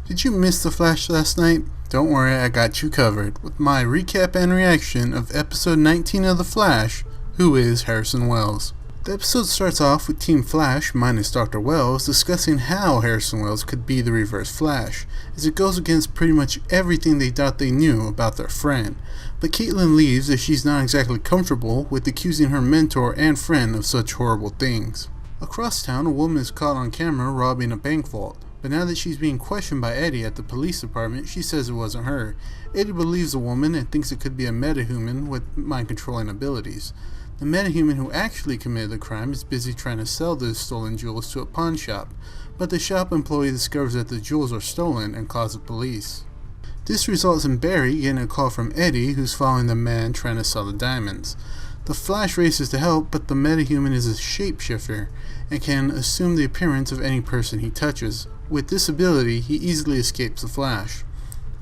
Did you miss The Flash last night? Don't worry, I got you covered with my recap and reaction of episode 19 of The Flash, who is Harrison Wells. The episode starts off with Team Flash minus Dr. Wells discussing how Harrison Wells could be the Reverse Flash, as it goes against pretty much everything they thought they knew about their friend. But Caitlin leaves as she's not exactly comfortable with accusing her mentor and friend of such horrible things. Across town, a woman is caught on camera robbing a bank vault. But now that she's being questioned by Eddie at the police department, she says it wasn't her. Eddie believes the woman and thinks it could be a metahuman with mind-controlling abilities. The metahuman who actually committed the crime is busy trying to sell those stolen jewels to a pawn shop, but the shop employee discovers that the jewels are stolen and calls the police. This results in Barry getting a call from Eddie, who's following the man trying to sell the diamonds. The Flash races to help, but the metahuman is a shapeshifter and can assume the appearance of any person he touches. With this ability, he easily escapes the Flash.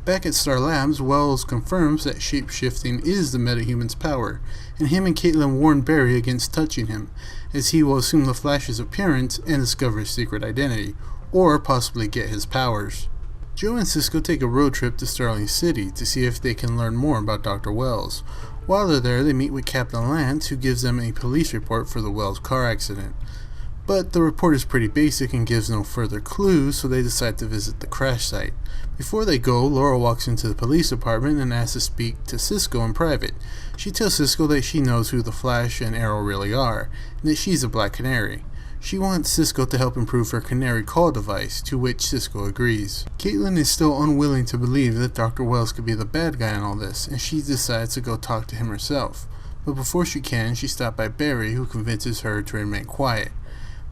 Back at Star Labs, Wells confirms that shapeshifting is the metahuman's power, and him and Caitlin warn Barry against touching him, as he will assume the Flash's appearance and discover his secret identity, or possibly get his powers. Joe and Cisco take a road trip to Starling City to see if they can learn more about Dr. Wells. While they're there, they meet with Captain Lance, who gives them a police report for the Wells car accident. But the report is pretty basic and gives no further clues, so they decide to visit the crash site. Before they go, Laura walks into the police department and asks to speak to Cisco in private. She tells Cisco that she knows who the Flash and Arrow really are, and that she's a Black Canary. She wants Cisco to help improve her Canary call device, to which Cisco agrees. Caitlin is still unwilling to believe that Dr. Wells could be the bad guy in all this, and she decides to go talk to him herself. But before she can, she's stopped by Barry, who convinces her to remain quiet.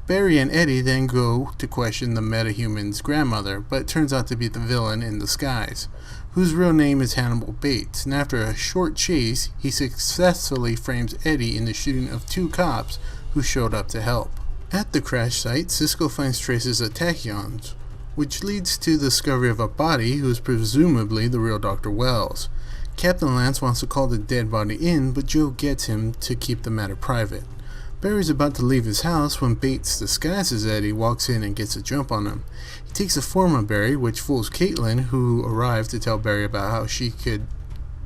Barry and Eddie then go to question the metahuman's grandmother, but it turns out to be the villain in disguise, whose real name is Hannibal Bates, and after a short chase, he successfully frames Eddie in the shooting of two cops who showed up to help. At the crash site, Cisco finds traces of tachyons, which leads to the discovery of a body who is presumably the real Dr. Wells. Captain Lance wants to call the dead body in, but Joe gets him to keep the matter private. Barry's about to leave his house when Bates, disguised as Eddie, walks in and gets a jump on him. He takes a form of Barry, which fools Caitlin, who arrived to tell Barry about how she could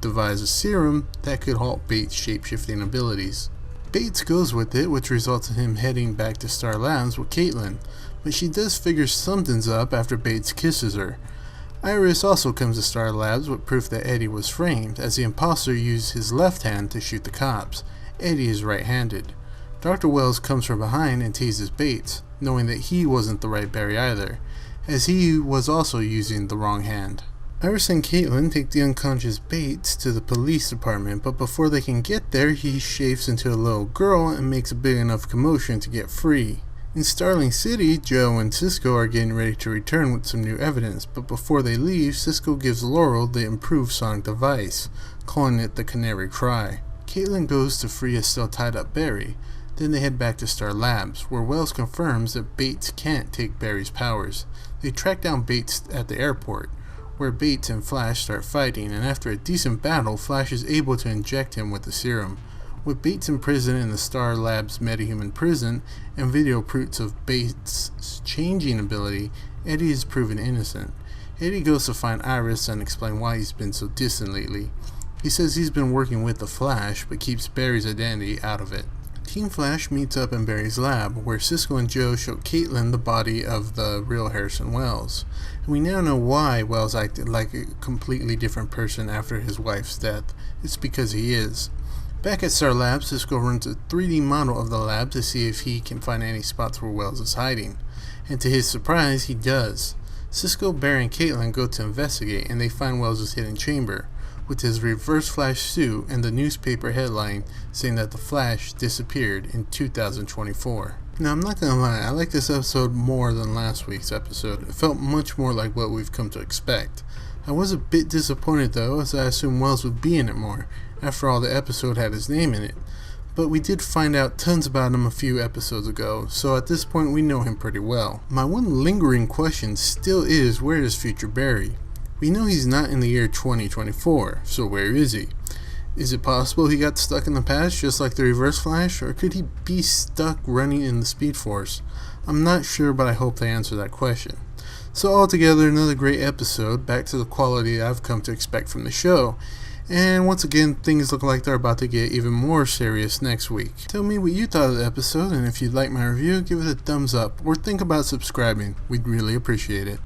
devise a serum that could halt Bates' shape-shifting abilities. Bates goes with it, which results in him heading back to Star Labs with Caitlin, but she does figure something's up after Bates kisses her. Iris also comes to Star Labs with proof that Eddie was framed, as the imposter used his left hand to shoot the cops. Eddie is right-handed. Dr. Wells comes from behind and teases Bates, knowing that he wasn't the right Barry either, as he was also using the wrong hand. Iris and Caitlin take the unconscious Bates to the police department, but before they can get there, he shapes into a little girl and makes a big enough commotion to get free. In Starling City, Joe and Cisco are getting ready to return with some new evidence, but before they leave, Cisco gives Laurel the improved sonic device, calling it the Canary Cry. Caitlin goes to free a still tied up Barry. Then they head back to Star Labs, where Wells confirms that Bates can't take Barry's powers. They track down Bates at the airport, where Bates and Flash start fighting, and after a decent battle, Flash is able to inject him with the serum. With Bates imprisoned in the Star Labs metahuman prison, and video proofs of Bates' changing ability, Eddie is proven innocent. Eddie goes to find Iris and explain why he's been so distant lately. He says he's been working with the Flash, but keeps Barry's identity out of it. Team Flash meets up in Barry's lab, where Cisco and Joe show Caitlin the body of the real Harrison Wells. And we now know why Wells acted like a completely different person after his wife's death. It's because he is. Back at Star Labs, Cisco runs a 3D model of the lab to see if he can find any spots where Wells is hiding. And to his surprise, he does. Cisco, Barry, and Caitlin go to investigate, and they find Wells' hidden chamber, with his Reverse Flash suit and the newspaper headline saying that the Flash disappeared in 2024. Now, I'm not gonna lie, I like this episode more than last week's episode. It felt much more like what we've come to expect. I was a bit disappointed though, as I assumed Wells would be in it more. After all, the episode had his name in it. But we did find out tons about him a few episodes ago, so at this point we know him pretty well. My one lingering question still is, where is future Barry? We know he's not in the year 2024, so where is he? Is it possible he got stuck in the past just like the Reverse Flash, or could he be stuck running in the Speed Force? I'm not sure, but I hope they answer that question. So altogether, another great episode, back to the quality I've come to expect from the show. And once again, things look like they're about to get even more serious next week. Tell me what you thought of the episode, and if you'd like my review, give it a thumbs up, or think about subscribing. We'd really appreciate it.